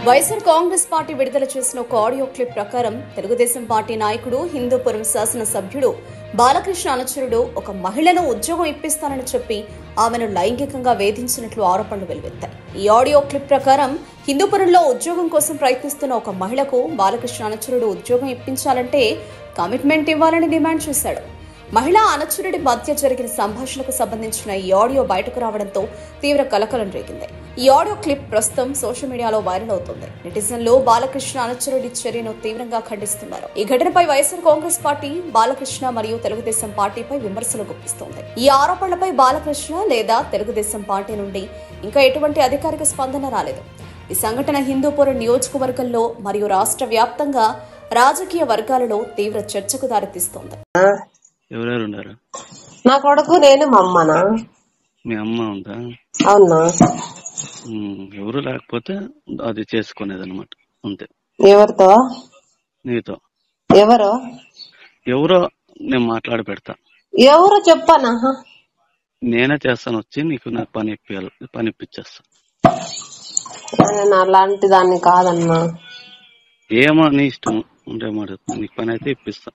YSR Congress party విడుదల చేసిన ఒక ఆడియో క్లిప్ ప్రకారం తెలుగుదేశం పార్టీ నాయకుడు హిందూపురం శాసనసభ్యుడు బాలకృష్ణ అనుచరుడు ఒక మహిళను ఉద్యోగం ఇప్పిస్తానని చెప్పి ఆమెను లైంగికంగా వేధించినట్లు ఆరోపణలు వెలువెత్తాయి. ఈ ఆడియో క్లిప్ ప్రకారం హిందూపురంలో ఉద్యోగం కోసం ప్రయత్నిస్తున్న ఒక మహిళకు బాలకృష్ణ అనుచరుడు ఉద్యోగం ఇప్పించాలంటే కమిట్మెంట్ ఇవ్వాలని డిమాండ్ చేశాడు. మహిళా అనుచరుడి మధ్య జరిగిన సంభాషణకు సంబంధించిన ఈ ఆడియో బయటకు రావడంతో తీవ్ర కలకలం రేగింది. ఈ ఆడియో క్లిప్ ప్రస్తుతం సోషల్ మీడియాలో వైరల్ అవుతుంది. నెటిజన్లు బాలకృష్ణ అనుచరుడి చర్యను తీవ్రంగా ఖండిస్తున్నారు. ఈ ఘటనపై వైఎస్ఆర్ కాంగ్రెస్ పార్టీ బాలకృష్ణ మరియు తెలుగుదేశం పార్టీపై విమర్శలు గుప్పిస్తోంది. ఈ ఆరోపణలపై బాలకృష్ణ లేదా తెలుగుదేశం పార్టీ నుండి ఇంకా ఎటువంటి అధికారిక స్పందన రాలేదు. ఈ సంఘటన హిందూపురం నియోజకవర్గంలో మరియు రాష్ట్ర వ్యాప్తంగా రాజకీయ వర్గాలలో తీవ్ర చర్చకు దారితీస్తోంది. ఎవరెవరు ఉన్నారు? నా కొడుకు, నేను, మా అమ్మనా. మీ అమ్మ ఉందా? అవునా. ఎవరు లేకపోతే అది చేసుకునేది అనమాట, అంతే. ఎవరితో? నీతో. ఎవరో నేను మాట్లాడి పెడతా. ఎవరో చెప్పానా? నేనే చేస్తాను, వచ్చి నీకు నాకు పని ఇప్పించేస్తా. నేను అలాంటి దాన్ని కాదన్నా. ఏమో నీ ఇష్టం ఉంటే మాట, నీకు పని అయితే ఇప్పిస్తా.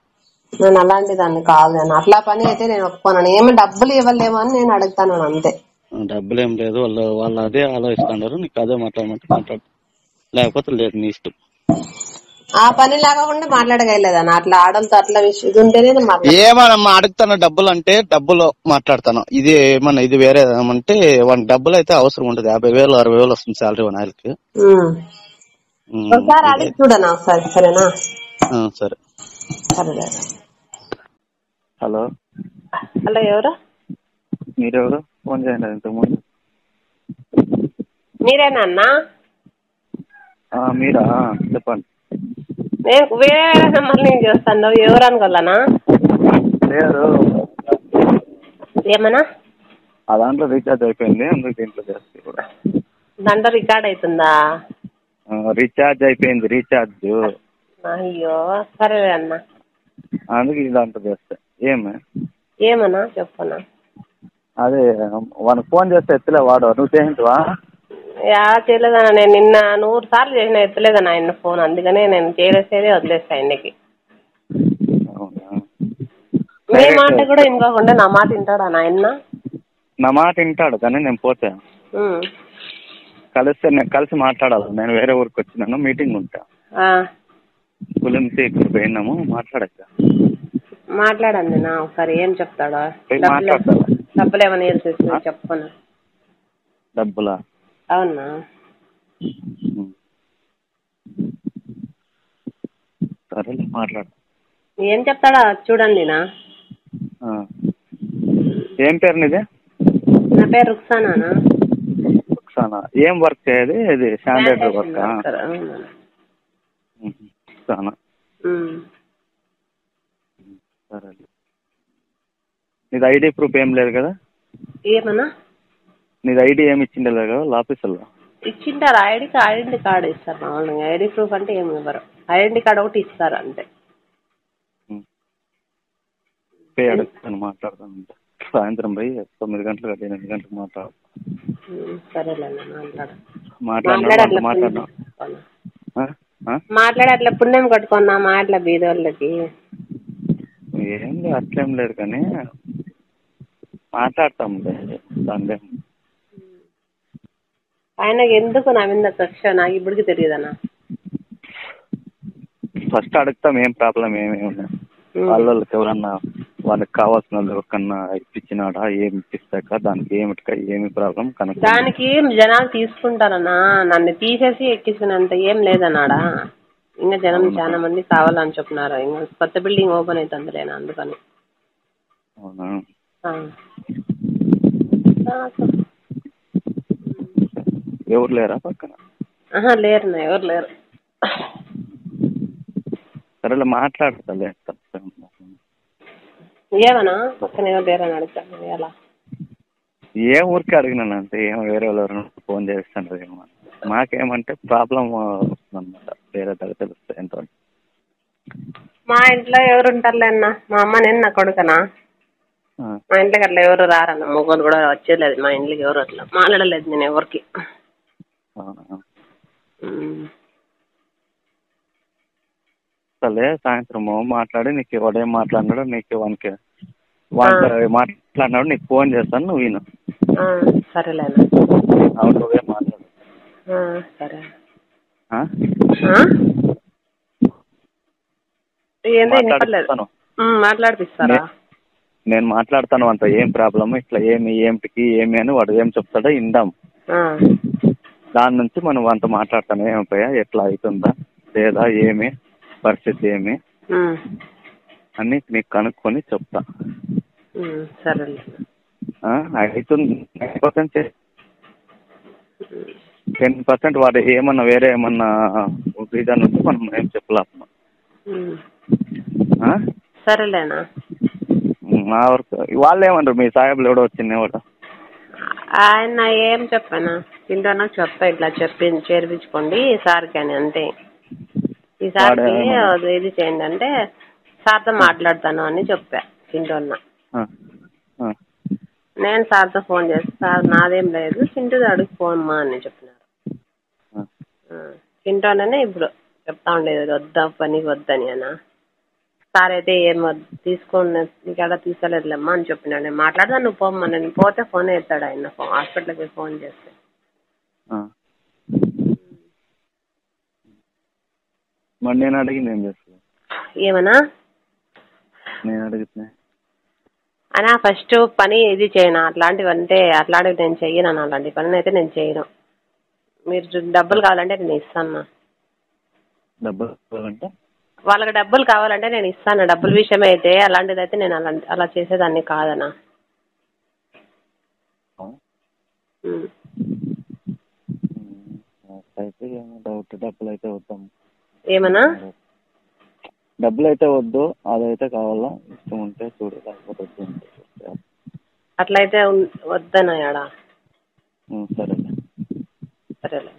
నేను అలాంటి దాన్ని కాదు. అట్లా పని అయితే నేను ఒప్పుకోను. ఏమి డబ్బులు ఇవ్వలేమో అని నేను అడుగుతాను అంతే. డబ్బులు ఏం లేదు, వాళ్ళు అదే ఆలోచిస్తున్నారు. నీకు అదే మాట్లాడమంటే మాట్లాడు, లేకపోతే లేదు, నీ ఇష్టం. ఆ పని లేకుండా మాట్లాడగలేదన్న. అట్లా ఆడలతో అట్లా ఇది ఉంటేనే ఏమన్నా అడుగుతాను. డబ్బులు అంటే డబ్బులు మాట్లాడతాను. ఇది ఏమన్నా ఇది వేరే అంటే వానికి డబ్బులు అయితే అవసరం ఉండదు. 50,000 60,000 వస్తుంది శాలరీ వన్ ఆయనకి. ఒకసారి అడిగి చూడనా ఒకసారి, సరేనా? సరే. హలో హలో, ఎవరు? మీరెవరు? ఫోన్ చేయండి ఇంతకుముందు. మీరేనా అన్నా? మీరా? చెప్పండి. నేను వేరే వేరే నెంబర్ నుంచి చూస్తాను. ఎవరు అనుకోవాలనా? లేదు, ఏమన్నా ఆ దాంట్లో రీఛార్జ్ అయిపోయింది, అందుకు దీంట్లో చేస్తే కూడా. దాంట్లో రికార్డ్ అవుతుందా? రీఛార్జ్ అయిపోయింది, రీఛార్జ్. అయ్యో, సరే అన్న. అందుకు ఈ దాంట్లో చేస్తే. ఏమన్నా చెప్పనా? అదే వానికి ఫోన్ చేస్తే ఎత్తలే వాడు. నువ్వు చేయించవా? చేయలేదన్నా. నేను నిన్న 100 సార్లు చేసిన, ఎత్తలేదన్నా ఆయన ఫోన్. అందుకనే నేను చేసేదే వదిలేస్తా ఆయనకి. మీ మాట కూడా ఇంకోకుండా నా మాట వింటాడా ఆయన? నా మాట వింటాడు, కానీ నేను పోతే కలిసి మాట్లాడాలి. నేను వేరే ఊరికి వచ్చినాను, మీటింగ్ ఉంటా. గురించి ఇక్కడ పోయినాము, మాట్లాడండి నా ఒకసారి. ఏం చెప్తాడా? డబ్బులు ఏమైనా వేసేసి చెప్పను. డబ్బులా? అవునా. సరే, మాట్లాడు. ఏం చెప్తాడా చూడండి నా. ఏం పేరు నీది? నా పేరు రుక్సానా. రుక్సానా. ఏం వర్క్ చేయది? ఇది శానిటరీ వర్క్. రుక్సానా. సరే. నీది ఐడి ప్రూఫ్ ఏం లేదు కదా? ఏమన్నా? నీది ఐడి ఏమి ఇచ్చిండే లేదు కదా ఆఫీసులో? ఇచ్చింటారు. ఐడెంటిటీ కార్డు ఇస్తారు మామూలుగా. ఐడి ప్రూఫ్ అంటే ఏమి ఇవ్వరు. ఐడెంటిటీ కార్డు ఒకటి ఇస్తారు అంతే. అడుగుతాను, మాట్లాడతాను. సాయంత్రం పోయి 9 గంటలకు 8 గంటలకు మాట్లాడు. సరేలేండి, మాట్లాడు. అట్లా పుణ్యం కట్టుకున్నా మాట్లా బీదోళ్ళకి. ఏం లేదు, అట్లేం లేదు, కానీ మాట్లాడతాం. దాని ఆయనకి ఎందుకు నా మీద కక్ష నాకు ఇప్పటికి తెలియదన్నా. ఫస్ట్ అడుగుతాం ఏం ప్రాబ్లం ఏమేమి ఉన్నాయి. వాళ్ళకి ఎవరన్నా వాళ్ళకి కావాల్సిన ఎవరికన్నా ఇప్పించినాడా, ఏమి ఇప్పిస్తాక దానికి ఏమి ప్రాబ్లం కనుక దానికి జనాలు తీసుకుంటారన్నా. నన్ను తీసేసి ఎక్కించినంత ఏం లేదన్నాడా. ఇంకా జనం చాలా మంది కావాలని చెప్తున్నారు. ఇంకా కొత్త బిల్డింగ్ ఓపెన్ అవుతుందిలేనా, అందుకని. అవునా? ఎవరు లేరా పక్కన? లేరున్నా, ఎవరు లేరు. సరేలే, మాట్లాడతాలే. ఏమన్నా పక్కన ఎవరు లేరని అడుగుతాను. ఎలా ఏ ఊరికి అడిగినాను అంతే. ఏమో వేరే వాళ్ళు ఫోన్ చేస్తాను. ఏమో మాకేమంటే ప్రాబ్లం వస్తుందన్నమాట, వేరే దగ్గర తెలుస్తాయి. ఎంత మా ఇంట్లో ఎవరు ఉంటారులే అన్న. మా అమ్మ, నేను, నా కొడుకనా. మా ఇంట్లోకి అట్లా ఎవరు రారన్న. మొగోళ్ళు కూడా వచ్చేలేదు మా ఇంట్లోకి. ఎవరు అట్లా మాట్లాడలేదు నేను ఎవరికి. చేస్తాలే సాయంత్రము మాట్లాడి నీకు ఎవడేం మాట్లాడినాడు నీకు వానికి మాట్లాడినాడు నీకు ఫోన్ చేస్తాను నువ్వు విను. సరేలేనా. అవును నువ్వే మాట్లాడు. సరే మాట్లాడిపిస్తారా? నేను మాట్లాడతాను అంత ఏం ప్రాబ్లమ్ ఇట్లా ఏమిటికి ఏమి అని వాడు ఏం చెప్తాడో ఇందాం. దాని నుంచి మనం అంత మాట్లాడతాను ఏమైపోయా ఎట్లా అవుతుందా లేదా ఏమి పరిస్థితి ఏమి అని నీకు కనుక్కొని చెప్తా. సరే అవుతుంది 9%. 10% వాడు ఏమన్నా వేరే ఏమన్నా రీజన్ ఉంటే మనం ఏం చెప్పలేము. సరేలేనా. మా వరకు వాళ్ళు ఏమంటారు మీ సాహెబ్లు ఎవడో వచ్చింది ఎవడో ఆయన ఏం చెప్పాను తింటానో చెప్తా ఇట్లా చేర్పించుకోండి సార్కి అని అంతే. ఈసారికి ఇది చేయండి అంటే సార్తో మాట్లాడతాను అని చెప్పా చింటూన్న. నేను సార్తో ఫోన్ చేస్తే సార్ నాదేం లేదు చింటూ అడుగు ఫోన్ మా అని చెప్పినారు. చింటూనే ఇప్పుడు చెప్తా ఉండేది వద్దా పనికి వద్దని అన్న. సార్ అయితే ఏం తీసుకోండి నీకు ఎక్కడ తీసుకోలేదులేమ్మా అని చెప్పినాడు. నేను మాట్లాడదా నువ్వు పోమ్మా నేను పోతే ఫోన్ ఎత్తాడు ఆయన హాస్పిటల్కి ఫోన్ చేస్తే. మరి నేను అడిగింది ఏం చేస్తాను ఏమన్నా నేను అడిగితే అన్నా ఫస్ట్ పని ఇది చేయను అట్లాంటివి అంటే అట్లాంటివి నేను చెయ్యను అన్న. అలాంటి పని అయితే నేను చేయను. మీరు డబ్బులు కావాలంటే నేను ఇస్తాను. డబ్బులు కావాలంటే వాళ్ళకి డబ్బులు కావాలంటే నేను ఇస్తాను. డబ్బుల విషయం అయితే అలాంటిది అయితే నేను అలా చేసేదాన్ని కాదన్నా. అయితే డౌట్ డబ్బులు అయితే వద్దాం. ఏమన్నా డబ్బులు అయితే వద్దు అదైతే కావాలా ఇష్టం ఉంటే చూడు లేకపోతే అట్లయితే వద్దనా యాడా. సరేలే సరేలే.